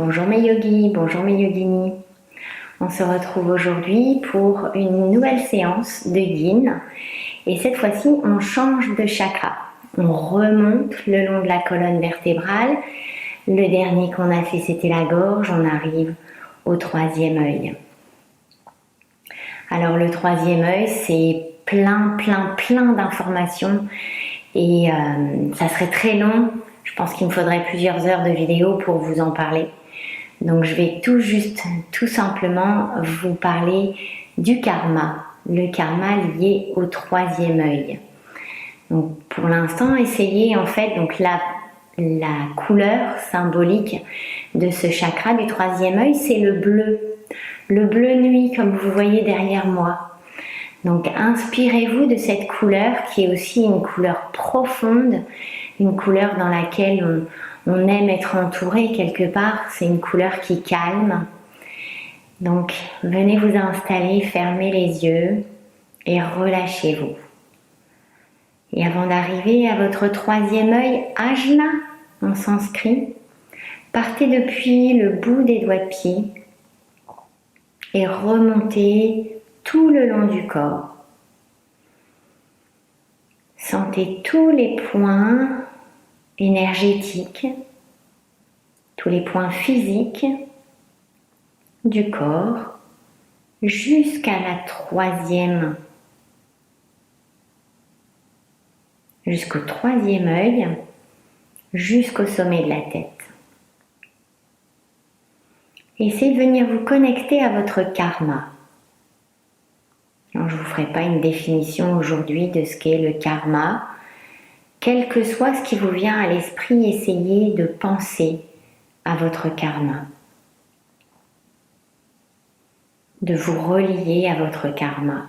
Bonjour mes yogis, bonjour mes yoginis. On se retrouve aujourd'hui pour une nouvelle séance de yin et cette fois-ci on change de chakra. On remonte le long de la colonne vertébrale. Le dernier qu'on a fait c'était la gorge, on arrive au troisième œil. Alors le troisième œil c'est plein d'informations et ça serait très long. Je pense qu'il me faudrait plusieurs heures de vidéo pour vous en parler. Donc je vais tout simplement vous parler du karma, le karma lié au troisième œil. Donc pour l'instant, essayez en fait donc la couleur symbolique de ce chakra du troisième œil, c'est le bleu nuit comme vous voyez derrière moi. Donc inspirez-vous de cette couleur qui est aussi une couleur profonde, une couleur dans laquelle on aime être entouré quelque part, c'est une couleur qui calme. Donc venez vous installer, fermez les yeux et relâchez-vous. Et avant d'arriver à votre troisième œil, Ajna en sanskrit, partez depuis le bout des doigts de pied et remontez tout le long du corps. Sentez tous les points énergétiques, tous les points physiques du corps jusqu'à la jusqu'au troisième œil, jusqu'au sommet de la tête. Essayez de venir vous connecter à votre karma. Alors, je ne vous ferai pas une définition aujourd'hui de ce qu'est le karma. Quel que soit ce qui vous vient à l'esprit, essayez de penser à votre karma. De vous relier à votre karma.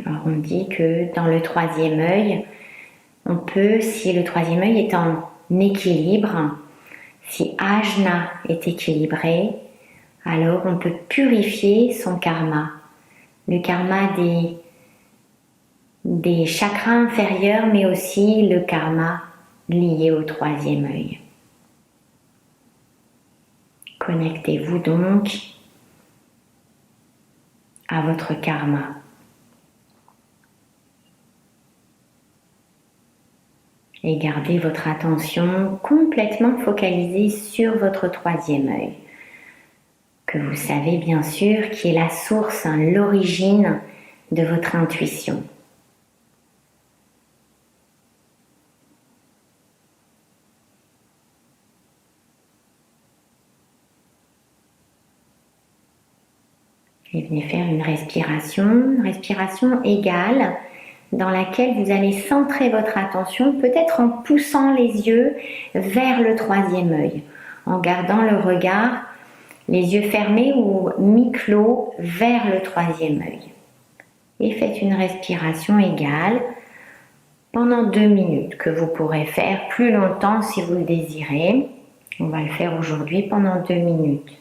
Alors on dit que dans le troisième œil, on peut, si le troisième œil est en équilibre, si Ajna est équilibré, alors on peut purifier son karma. Le karma des chakras inférieurs, mais aussi le karma lié au troisième œil. Connectez-vous donc à votre karma. Et gardez votre attention complètement focalisée sur votre troisième œil, que vous savez bien sûr qui est la source, l'origine de votre intuition. Et venez faire une respiration égale, dans laquelle vous allez centrer votre attention, peut-être en poussant les yeux vers le troisième œil, en gardant le regard, les yeux fermés ou mi-clos vers le troisième œil. Et faites une respiration égale pendant 2 minutes, que vous pourrez faire plus longtemps si vous le désirez. On va le faire aujourd'hui pendant 2 minutes.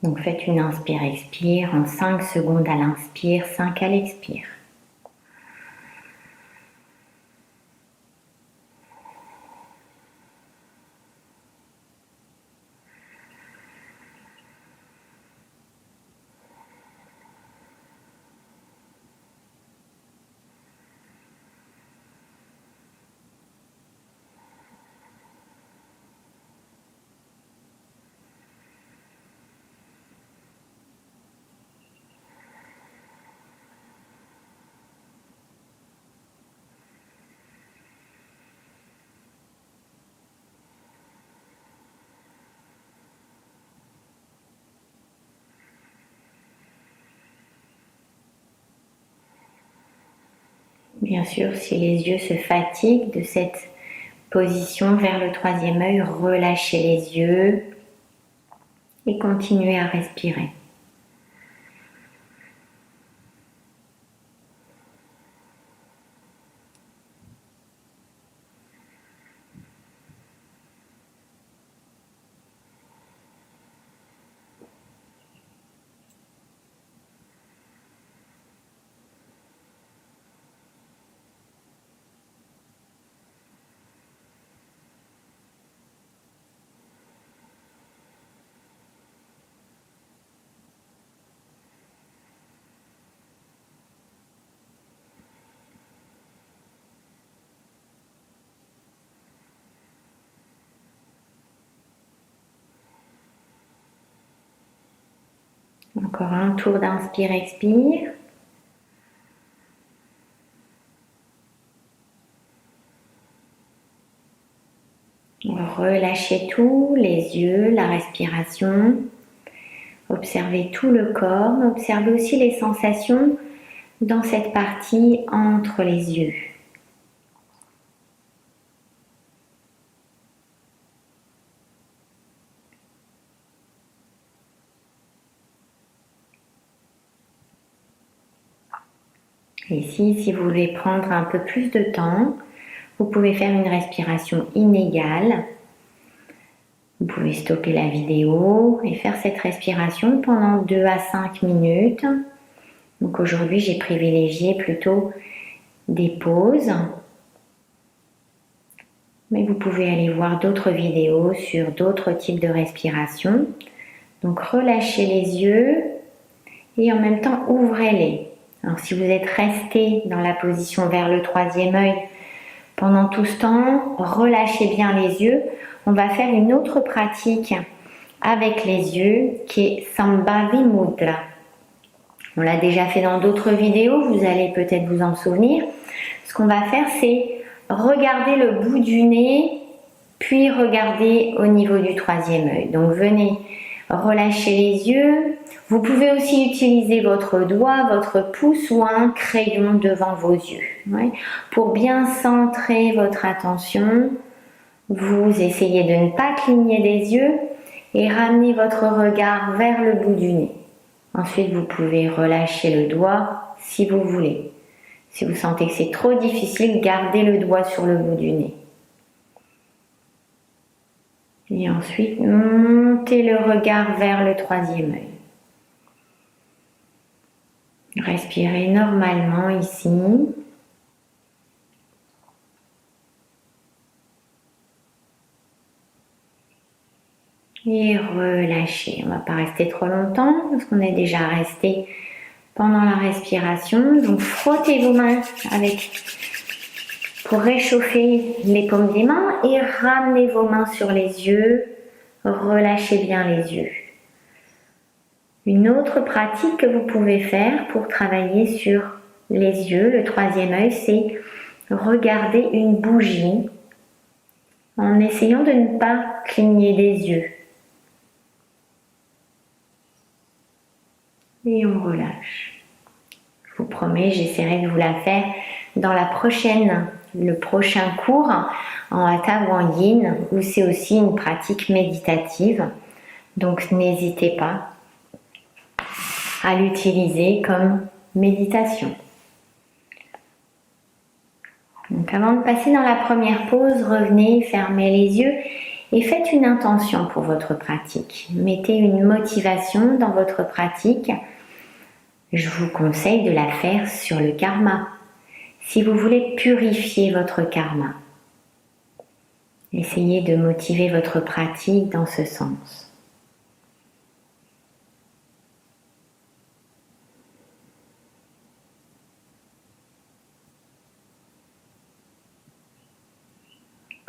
Donc faites une inspire-expire en 5 secondes à l'inspire, 5 à l'expire. Bien sûr, si les yeux se fatiguent de cette position vers le troisième œil, relâchez les yeux et continuez à respirer. Encore un tour d'inspire-expire. Relâchez tout, les yeux, la respiration. Observez tout le corps, mais observez aussi les sensations dans cette partie entre les yeux. Ici, si vous voulez prendre un peu plus de temps, vous pouvez faire une respiration inégale. Vous pouvez stopper la vidéo et faire cette respiration pendant 2 à 5 minutes. Donc aujourd'hui, j'ai privilégié plutôt des pauses. Mais vous pouvez aller voir d'autres vidéos sur d'autres types de respiration. Donc relâchez les yeux et en même temps ouvrez-les. Alors si vous êtes resté dans la position vers le troisième œil pendant tout ce temps, relâchez bien les yeux. On va faire une autre pratique avec les yeux qui est Sambhavi Mudra. On l'a déjà fait dans d'autres vidéos, vous allez peut-être vous en souvenir. Ce qu'on va faire, c'est regarder le bout du nez, puis regarder au niveau du troisième œil. Donc venez relâcher les yeux. Vous pouvez aussi utiliser votre doigt, votre pouce ou un crayon devant vos yeux. Ouais. Pour bien centrer votre attention, vous essayez de ne pas cligner des yeux et ramener votre regard vers le bout du nez. Ensuite, vous pouvez relâcher le doigt si vous voulez. Si vous sentez que c'est trop difficile, gardez le doigt sur le bout du nez. Et ensuite, montez le regard vers le troisième œil. Respirez normalement ici. Et relâchez. On ne va pas rester trop longtemps parce qu'on est déjà resté pendant la respiration. Donc frottez vos mains pour réchauffer les paumes des mains et ramenez vos mains sur les yeux. Relâchez bien les yeux. Une autre pratique que vous pouvez faire pour travailler sur les yeux, le troisième œil, c'est regarder une bougie en essayant de ne pas cligner des yeux. Et on relâche. Je vous promets, j'essaierai de vous la faire dans le prochain cours en Hatha ou en Yin, où c'est aussi une pratique méditative. Donc n'hésitez pas à l'utiliser comme méditation. Donc avant de passer dans la première pause, revenez, fermez les yeux et faites une intention pour votre pratique. Mettez une motivation dans votre pratique. Je vous conseille de la faire sur le karma. Si vous voulez purifier votre karma, essayez de motiver votre pratique dans ce sens.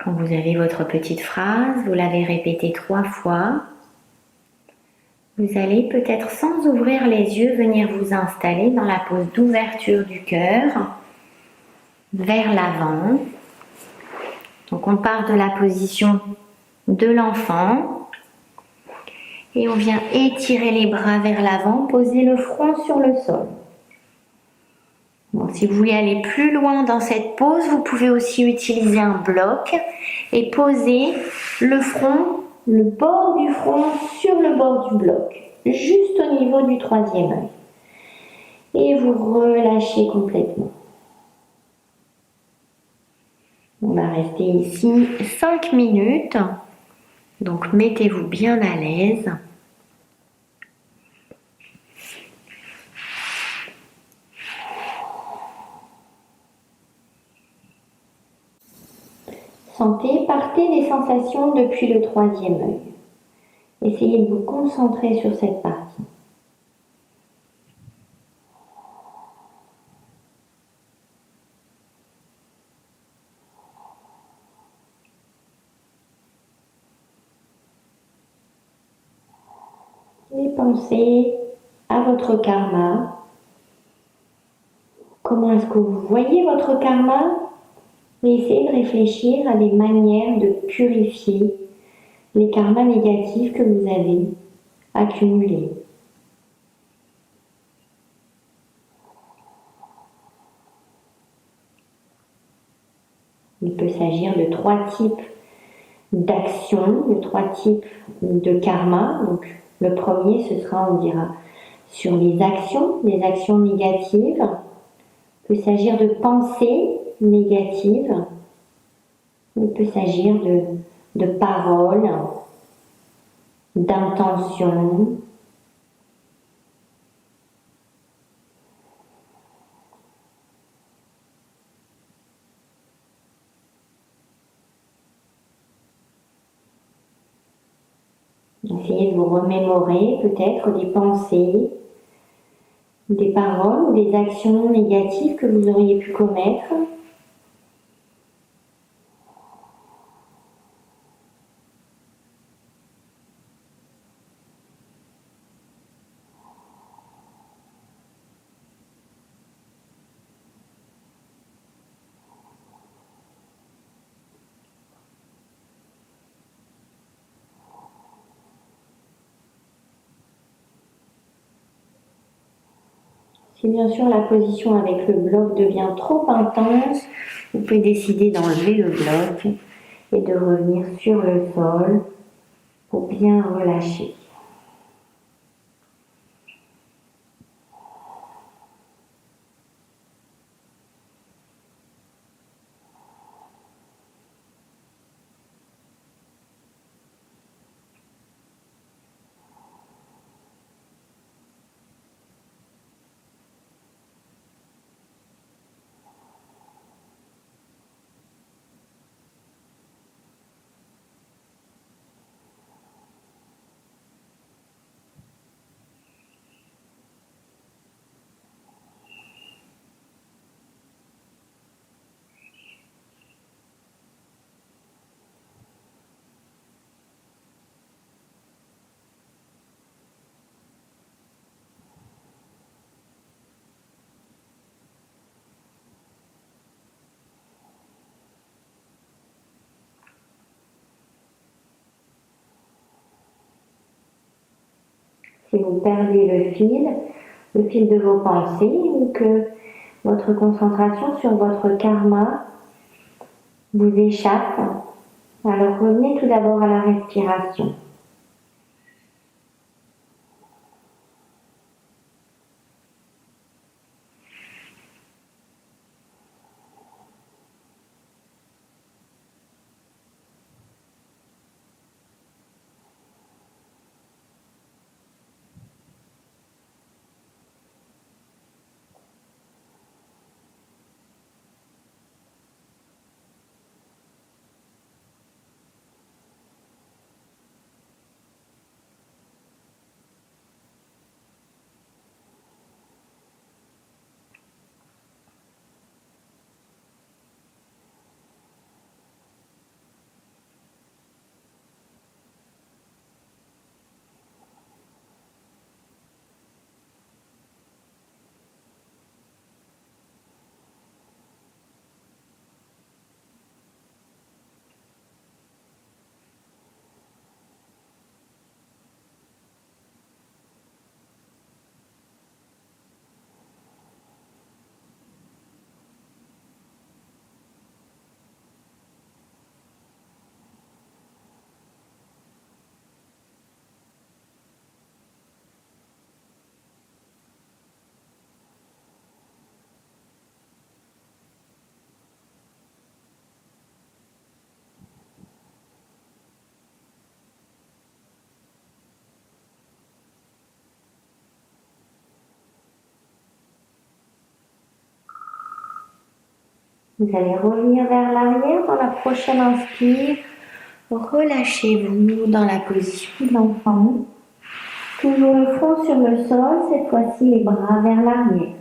Quand vous avez votre petite phrase, vous l'avez répétée 3 fois. Vous allez peut-être sans ouvrir les yeux venir vous installer dans la pose d'ouverture du cœur vers l'avant. Donc on part de la position de l'enfant et on vient étirer les bras vers l'avant, poser le front sur le sol. Bon, si vous voulez aller plus loin dans cette pose, vous pouvez aussi utiliser un bloc et poser le front, le bord du front sur le bord du bloc, juste au niveau du troisième œil. Et vous relâchez complètement. On va rester ici 5 minutes, donc mettez-vous bien à l'aise. Sentez, partez des sensations depuis le troisième œil. Essayez de vous concentrer sur cette partie. Les pensées à votre karma. Comment est-ce que vous voyez votre karma? Et essayez de réfléchir à des manières de purifier les karmas négatifs que vous avez accumulés. Il peut s'agir de 3 types d'actions, de 3 types de karma. Donc, le premier, ce sera, on dira, sur les actions négatives. Il peut s'agir de pensées négatives. Il peut s'agir de paroles, d'intentions. Essayez de vous remémorer peut-être des pensées, des paroles ou des actions négatives que vous auriez pu commettre. Si bien sûr la position avec le bloc devient trop intense, vous pouvez décider d'enlever le bloc et de revenir sur le sol pour bien relâcher. Si vous perdez le fil de vos pensées, ou que votre concentration sur votre karma vous échappe, alors revenez tout d'abord à la respiration. Vous allez revenir vers l'arrière dans la prochaine inspire. Relâchez-vous dans la position de l'enfant. Toujours le front sur le sol, cette fois-ci les bras vers l'arrière.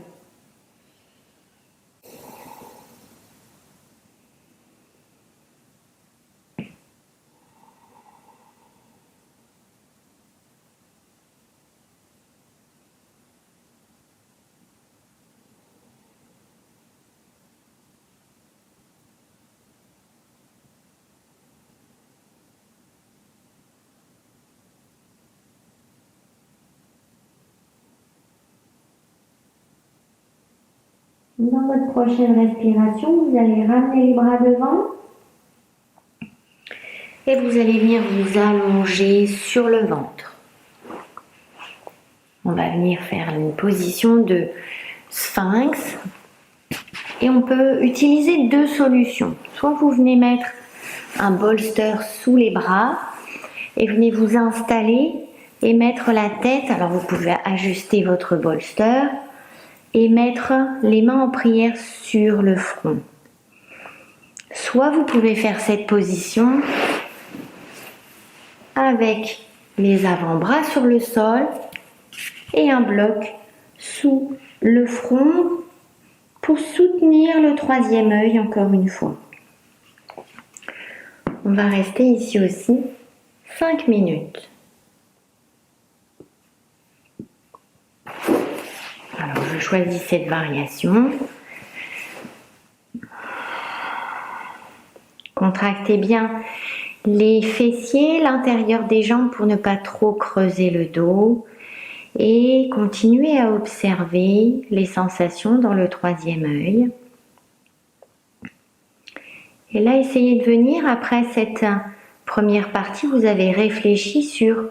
Dans votre prochaine respiration, vous allez ramener les bras devant et vous allez venir vous allonger sur le ventre. On va venir faire une position de sphinx et on peut utiliser deux solutions. Soit vous venez mettre un bolster sous les bras et venez vous installer et mettre la tête, alors vous pouvez ajuster votre bolster et mettre les mains en prière sur le front. Soit vous pouvez faire cette position avec les avant-bras sur le sol et un bloc sous le front pour soutenir le troisième œil encore une fois. On va rester ici aussi 5 minutes. Alors je choisis cette variation. Contractez bien les fessiers, l'intérieur des jambes pour ne pas trop creuser le dos. Et continuez à observer les sensations dans le troisième œil. Et là, essayez de venir, après cette première partie, vous avez réfléchi sur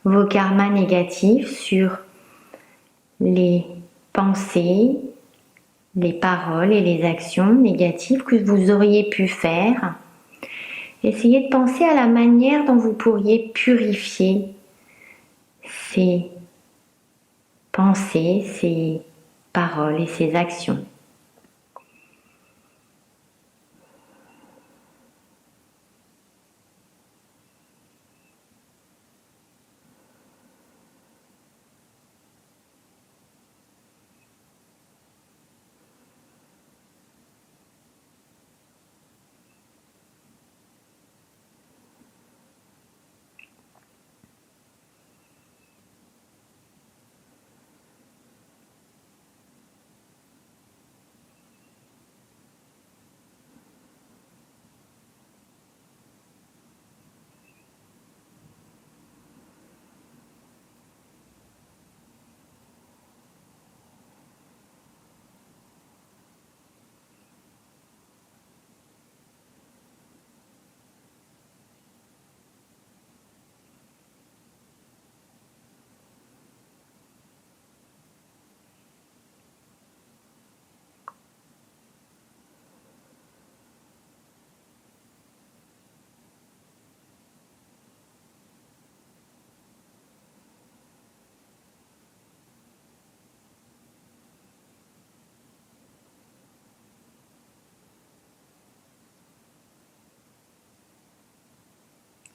vos karmas négatifs, sur les pensées, les paroles et les actions négatives que vous auriez pu faire. Essayez de penser à la manière dont vous pourriez purifier ces pensées, ces paroles et ces actions.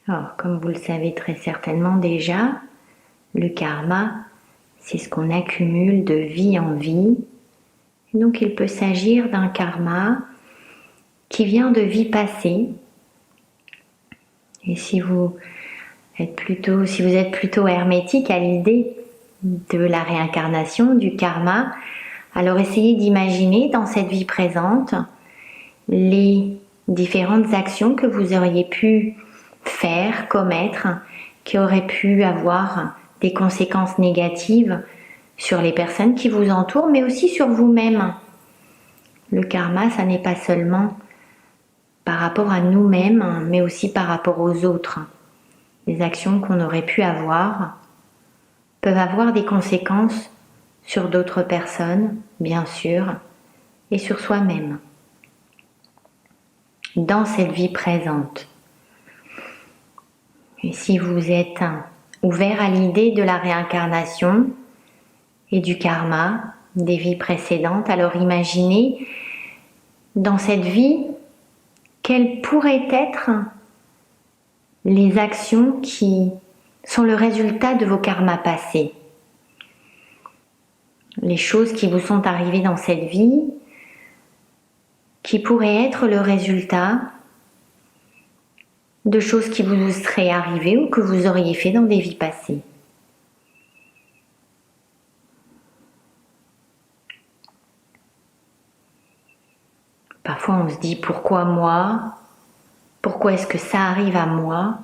Alors, comme vous le savez très certainement déjà, le karma, c'est ce qu'on accumule de vie en vie. Et donc, il peut s'agir d'un karma qui vient de vie passée. Et si vous êtes plutôt hermétique à l'idée de la réincarnation, du karma, alors essayez d'imaginer dans cette vie présente les différentes actions que vous auriez pu faire, commettre, qui auraient pu avoir des conséquences négatives sur les personnes qui vous entourent, mais aussi sur vous-même. Le karma, ça n'est pas seulement par rapport à nous-mêmes, mais aussi par rapport aux autres. Les actions qu'on aurait pu avoir peuvent avoir des conséquences sur d'autres personnes, bien sûr, et sur soi-même, dans cette vie présente. Et si vous êtes ouvert à l'idée de la réincarnation et du karma des vies précédentes, alors imaginez dans cette vie quelles pourraient être les actions qui sont le résultat de vos karmas passés. Les choses qui vous sont arrivées dans cette vie qui pourraient être le résultat de choses qui vous seraient arrivées ou que vous auriez fait dans des vies passées. Parfois on se dit pourquoi moi? Pourquoi est-ce que ça arrive à moi?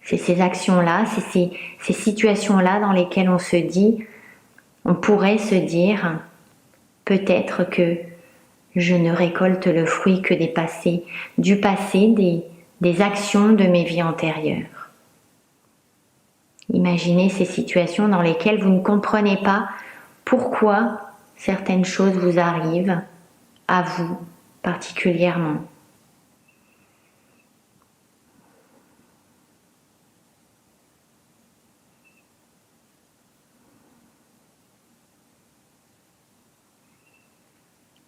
C'est ces actions-là, c'est ces situations-là dans lesquelles on pourrait se dire Peut-être que je ne récolte le fruit que du passé, des actions de mes vies antérieures. Imaginez ces situations dans lesquelles vous ne comprenez pas pourquoi certaines choses vous arrivent, à vous particulièrement.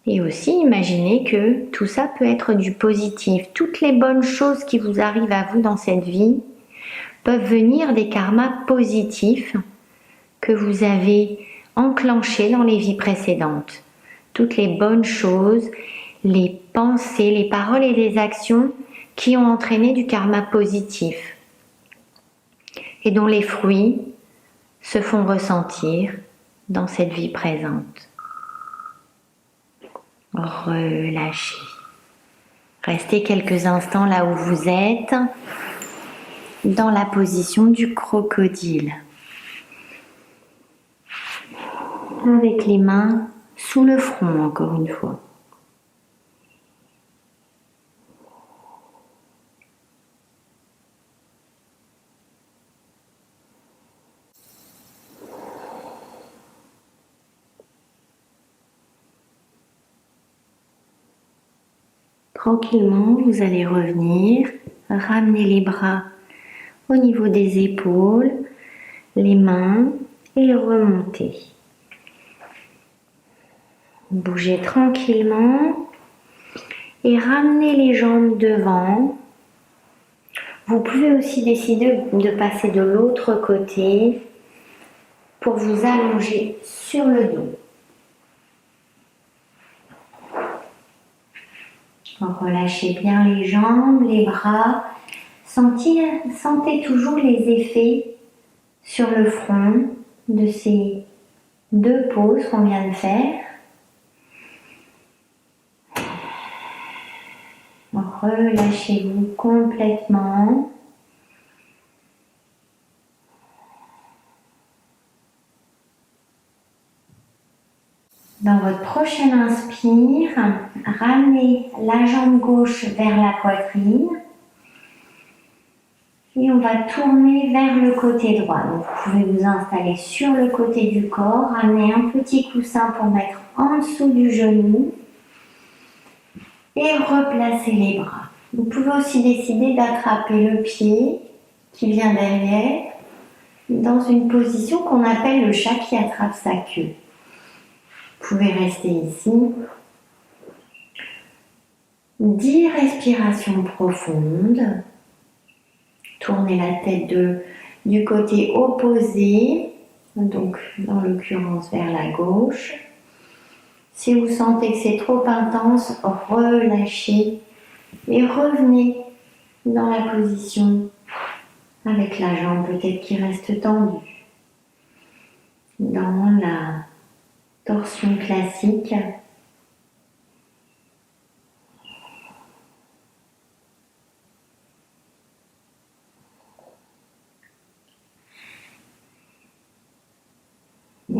Et aussi imaginez que tout ça peut être du positif. Toutes les bonnes choses qui vous arrivent à vous dans cette vie peuvent venir des karmas positifs que vous avez enclenchés dans les vies précédentes. Toutes les bonnes choses, les pensées, les paroles et les actions qui ont entraîné du karma positif et dont les fruits se font ressentir dans cette vie présente. Relâchez. Restez quelques instants là où vous êtes, dans la position du crocodile. Avec les mains sous le front, encore une fois. Tranquillement, vous allez revenir, ramener les bras au niveau des épaules, les mains et remonter. Bougez tranquillement et ramenez les jambes devant. Vous pouvez aussi décider de passer de l'autre côté pour vous allonger sur le dos. Relâchez bien les jambes, les bras. Sentez toujours les effets sur le front de ces deux pauses qu'on vient de faire. Relâchez-vous complètement. Dans votre prochaine inspire, ramenez la jambe gauche vers la poitrine et on va tourner vers le côté droit. Donc vous pouvez vous installer sur le côté du corps, ramener un petit coussin pour mettre en dessous du genou et replacer les bras. Vous pouvez aussi décider d'attraper le pied qui vient derrière dans une position qu'on appelle le chat qui attrape sa queue. Vous pouvez rester ici. 10 respirations profondes. Tournez la tête du côté opposé, donc dans l'occurrence vers la gauche. Si vous sentez que c'est trop intense, relâchez et revenez dans la position avec la jambe peut-être qui reste tendue. Dans la torsion classique.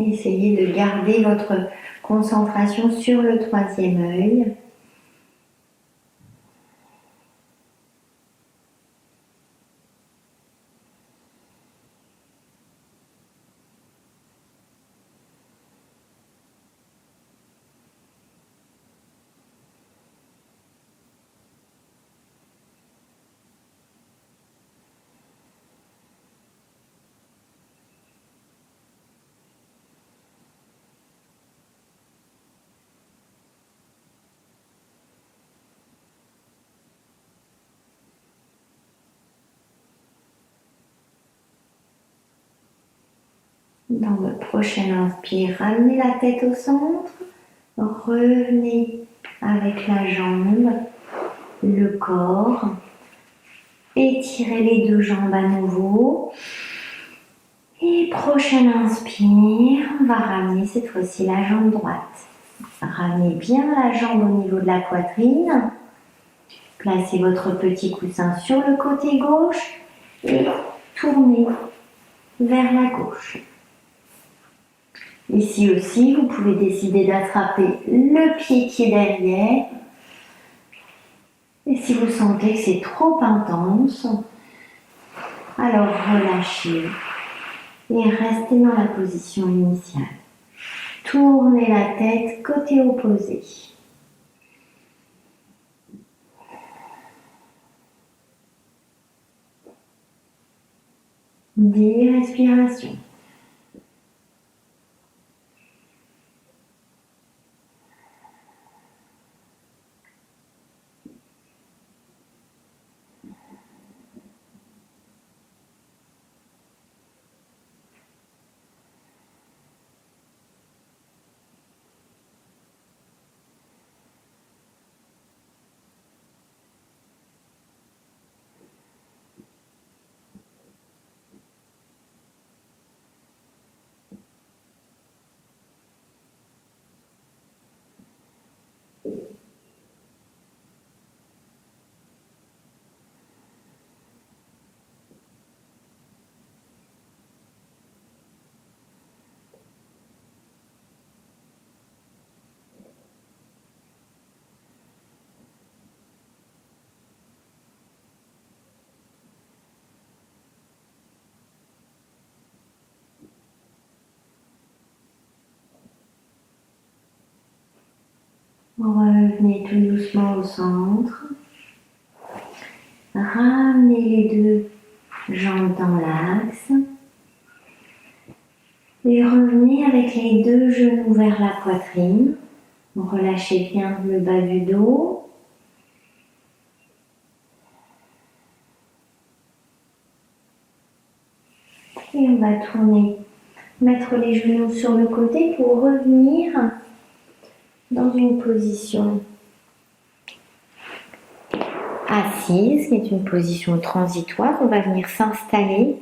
Essayez de garder votre concentration sur le troisième œil. Dans votre prochaine inspire, ramenez la tête au centre, revenez avec la jambe, le corps, étirez les deux jambes à nouveau. Et prochaine inspire, on va ramener cette fois-ci la jambe droite. Ramenez bien la jambe au niveau de la poitrine. Placez votre petit coussin sur le côté gauche et tournez vers la gauche. Ici aussi, vous pouvez décider d'attraper le pied qui est derrière. Et si vous sentez que c'est trop intense, alors relâchez et restez dans la position initiale. Tournez la tête côté opposé. 10 respirations. Revenez tout doucement au centre. Ramenez les deux jambes dans l'axe. Et revenez avec les deux genoux vers la poitrine. Relâchez bien le bas du dos. Et on va tourner, mettre les genoux sur le côté pour revenir dans une position assise, qui est une position transitoire. On va venir s'installer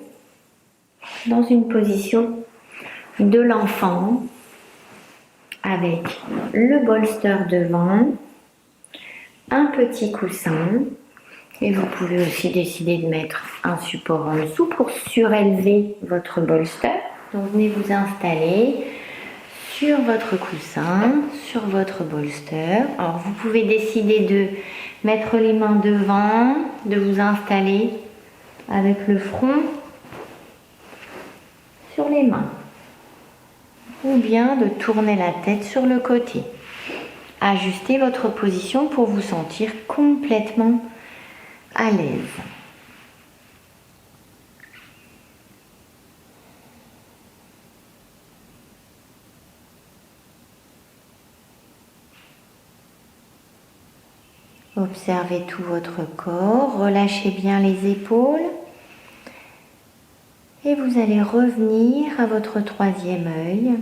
dans une position de l'enfant avec le bolster devant, un petit coussin et vous pouvez aussi décider de mettre un support en dessous pour surélever votre bolster. Donc venez vous installer sur votre coussin, sur votre bolster. Alors vous pouvez décider de mettre les mains devant, de vous installer avec le front sur les mains. Ou bien de tourner la tête sur le côté. Ajustez votre position pour vous sentir complètement à l'aise. Observez tout votre corps, relâchez bien les épaules et vous allez revenir à votre troisième œil.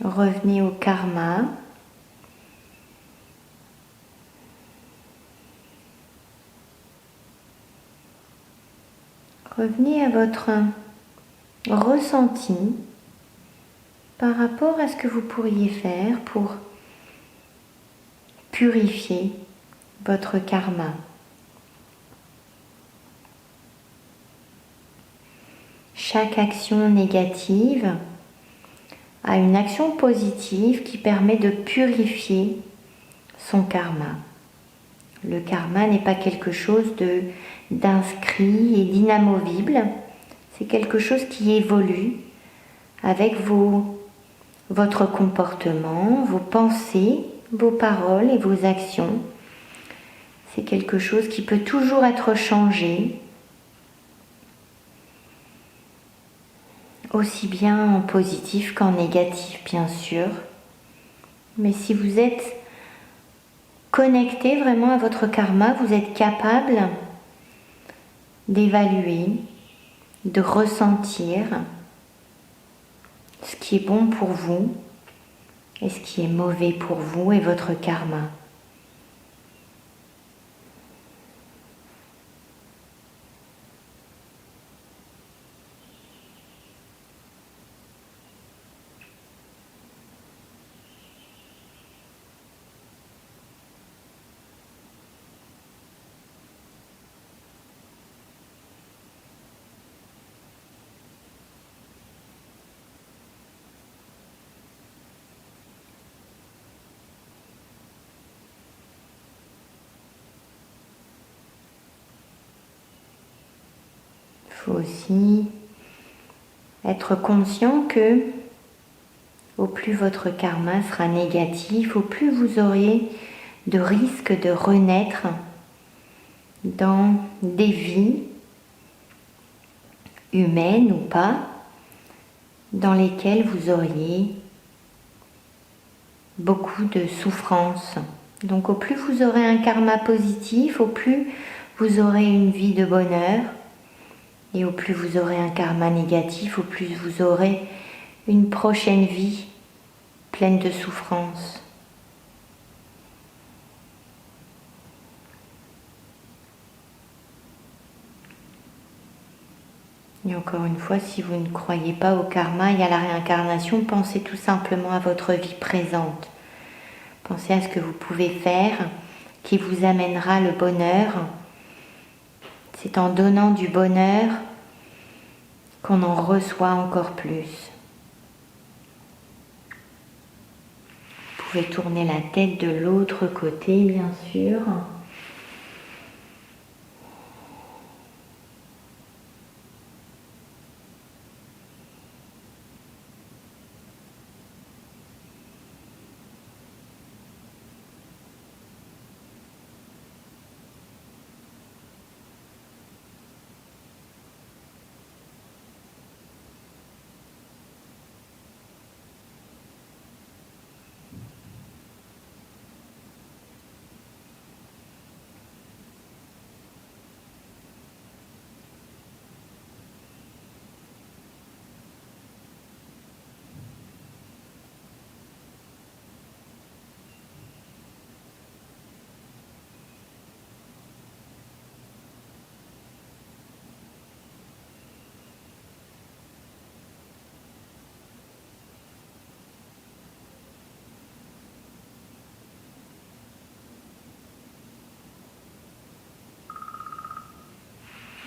Revenez au karma. Revenez à votre ressenti par rapport à ce que vous pourriez faire pour purifier votre karma. Chaque action négative a une action positive qui permet de purifier son karma. Le karma n'est pas quelque chose d'inscrit et d'inamovible, c'est quelque chose qui évolue avec votre comportement, vos pensées, vos paroles et vos actions. C'est quelque chose qui peut toujours être changé, aussi bien en positif qu'en négatif, bien sûr. Mais si vous êtes connecté vraiment à votre karma, vous êtes capable d'évaluer, de ressentir ce qui est bon pour vous et ce qui est mauvais pour vous et votre karma. faut aussi être conscient que au plus votre karma sera négatif, au plus vous aurez de risques de renaître dans des vies humaines ou pas, dans lesquelles vous auriez beaucoup de souffrance. Donc au plus vous aurez un karma positif, au plus vous aurez une vie de bonheur, et au plus vous aurez un karma négatif, au plus vous aurez une prochaine vie pleine de souffrance. Et encore une fois, si vous ne croyez pas au karma et à la réincarnation, pensez tout simplement à votre vie présente. Pensez à ce que vous pouvez faire qui vous amènera le bonheur. C'est en donnant du bonheur qu'on en reçoit encore plus. Vous pouvez tourner la tête de l'autre côté, bien sûr.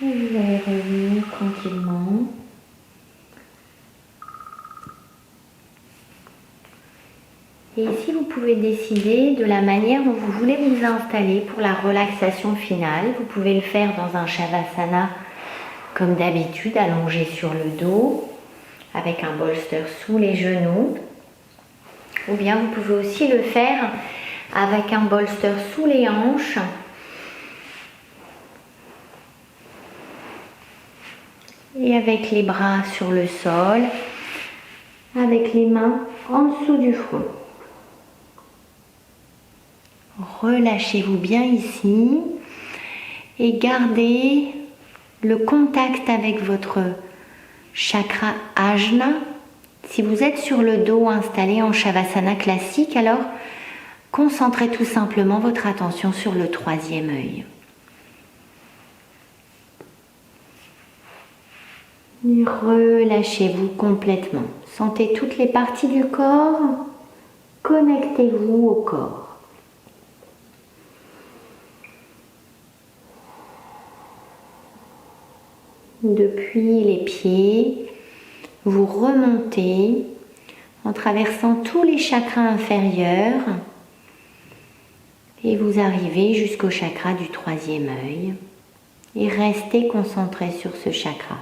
Et vous allez revenir tranquillement. Et ici, vous pouvez décider de la manière dont vous voulez vous installer pour la relaxation finale. Vous pouvez le faire dans un Shavasana comme d'habitude, allongé sur le dos, avec un bolster sous les genoux. Ou bien vous pouvez aussi le faire avec un bolster sous les hanches. Et avec les bras sur le sol, avec les mains en dessous du front. Relâchez-vous bien ici et gardez le contact avec votre chakra Ajna. Si vous êtes sur le dos installé en Shavasana classique, alors concentrez tout simplement votre attention sur le troisième œil. Relâchez-vous complètement. Sentez toutes les parties du corps. Connectez-vous au corps. Depuis les pieds, vous remontez en traversant tous les chakras inférieurs et vous arrivez jusqu'au chakra du troisième œil et restez concentré sur ce chakra.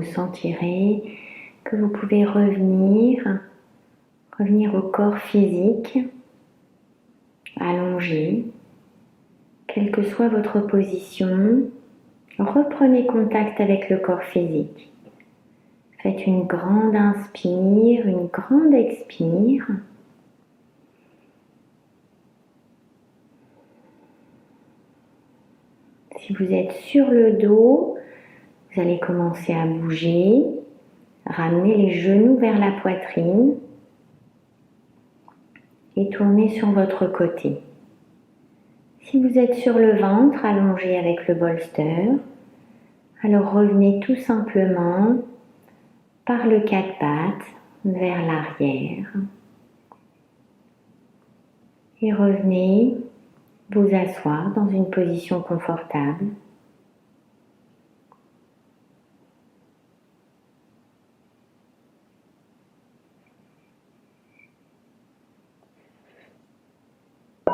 sentirez que vous pouvez revenir au corps physique, allongé, quelle que soit votre position. Reprenez contact avec le corps physique. Faites une grande inspire, une grande expire. Si vous êtes sur le dos, vous allez commencer à bouger, ramener les genoux vers la poitrine et tourner sur votre côté. Si vous êtes sur le ventre, allongé avec le bolster, alors revenez tout simplement par le quatre pattes vers l'arrière et revenez vous asseoir dans une position confortable. Vous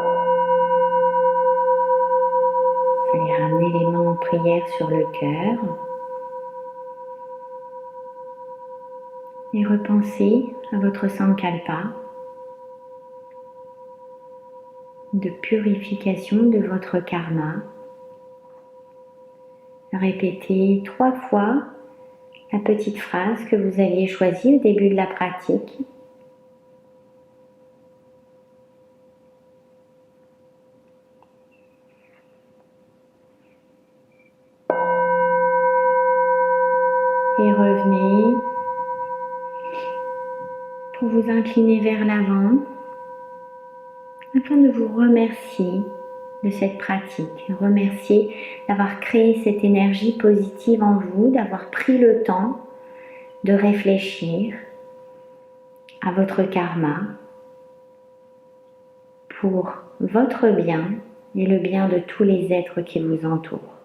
allez ramener les mains en prière sur le cœur et repensez à votre Sankalpa de purification de votre karma. Répétez 3 fois la petite phrase que vous aviez choisie au début de la pratique. Et revenez pour vous incliner vers l'avant afin de vous remercier de cette pratique. Remercier d'avoir créé cette énergie positive en vous, d'avoir pris le temps de réfléchir à votre karma pour votre bien et le bien de tous les êtres qui vous entourent.